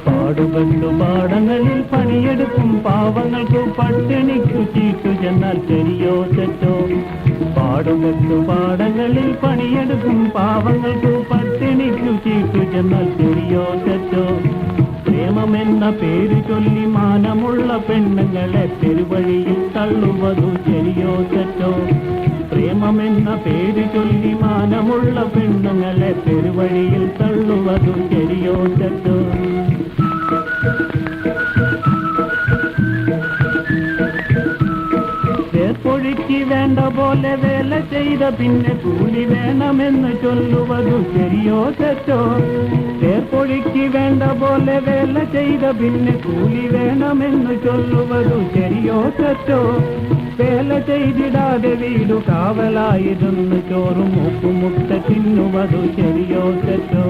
പാടുപെട്ടു പാടങ്ങളിൽ പണിയെടുക്കും പാവങ്ങൾക്കു പട്ടിണിക്കു ചീട്ടു ചെന്നാൽ ശരിയോ തെറ്റോ? പാടുപെട്ടു പാടങ്ങളിൽ പണിയെടുക്കും പാവങ്ങൾക്കു പട്ടിണിക്കു ചീട്ടു ചെന്നാൽ ശരിയോ തെറ്റോ? പ്രേമമെന്ന പേര് ചൊല്ലി മാനമുള്ള പെണ്ണുങ്ങളെ പെരുവഴിയിൽ തള്ളുവതു ശരിയോ തെറ്റോ? പ്രേമമെന്ന പേര് ചൊല്ലി മാനമുള്ള പെണ്ണുങ്ങളെ പെരുവഴിയിൽ തള്ളുവതു ശരിയോ തെറ്റോ? തേപ്പൊഴിക്ക് വേണ്ട പോലെ വേല ചെയ്ത പിന്നെ കൂലി വേണമെന്ന് ചൊല്ലുവതു ശരിയോ തെറ്റോ? തേപ്പൊഴിക്ക് വേണ്ട പോലെ വേല ചെയ്ത പിന്നെ കൂലി വേണമെന്ന് ചൊല്ലുവതു ശരിയോ തെറ്റോ? വേല ചെയ്തിടാതെ വീടു കാവലായിരുന്നു ചോറും ഉപ്പുമുട്ട തിന്നുവതു ശരിയോ തെറ്റോ?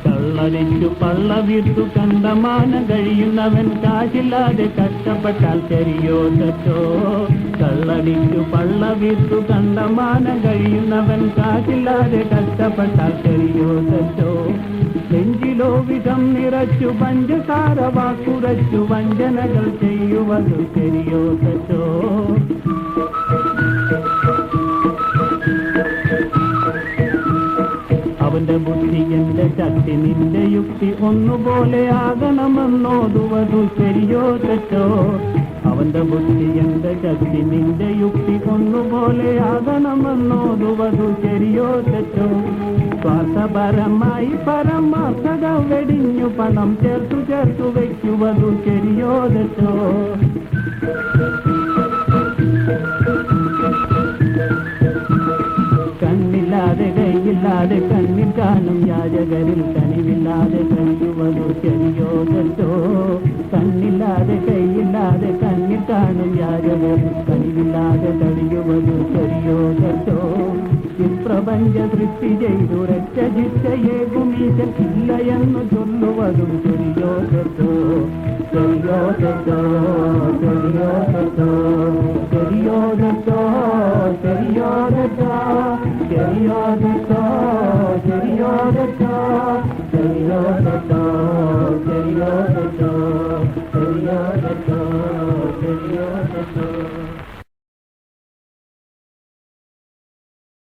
കള്ളടിച്ചു പള്ള വീർത്തു കണ്ടമാനം കഴിയുന്നവൻ കാശില്ലാതെ കഷ്ടപ്പെട്ടാൽ ശരിയോ തെറ്റോ? കള്ളടിച്ചു പള്ള വീർത്തു കണ്ടമാനം കഴിയുന്നവൻ കാശില്ലാതെ കഷ്ടപ്പെട്ടാൽ ശരിയോ തെറ്റോ? നെഞ്ചിലോ വിഷം നിറച്ചു പഞ്ചസാര വാക്കുറച്ചു വഞ്ചനകൾ ചെയ്യുവതു ശരിയോ തെറ്റോ? അവന്റെ ബുദ്ധി എന്റെ ശക്തി നിന്റെ യുക്തി ഒന്നുപോലെ ആകണമെന്നോതുവതു ശരിയോ തെറ്റോ? അവന്റെ ബുദ്ധി എന്റെ ശക്തി നിന്റെ യുക്തി ഒന്നുപോലെ ആകണമെന്നോതുവതു ശരിയോ തെറ്റോ? സ്വാർത്ഥപരമായി പരമാർത്ഥത വെടിഞ്ഞു പണം ചേർത്തു ചേർത്തു വയ്ക്കുവതു ശരിയോ തെറ്റോ? കണ്ണില്ലാതെ കൈയില്ലാതെ കണ്ണിൽ കാണും യാചകരിൽ കനിവില്ലാതെ കഴിയുവതു ശരിയോ തെറ്റോ? കണ്ണില്ലാതെ കൈയില്ലാതെ കണ്ണിൽ കാണും യാചകരിൽ കനിവില്ലാതെ കഴിയുവതു ശരിയോ തെറ്റോ? പ്രപഞ്ച സൃഷ്ടി ചെയ്തു രക്ഷജിച്ചയേകുമീശൻ ഇല്ല എന്ന് ചൊല്ലുവതും ശരിയോ തെറ്റോ? ശരിയോ തെറ്റോ? ശരിയോ തെറ്റോ? ശരിയോ തെറ്റോ? ശരിയോ തെറ്റോ? ശരിയോ തെറ്റോ?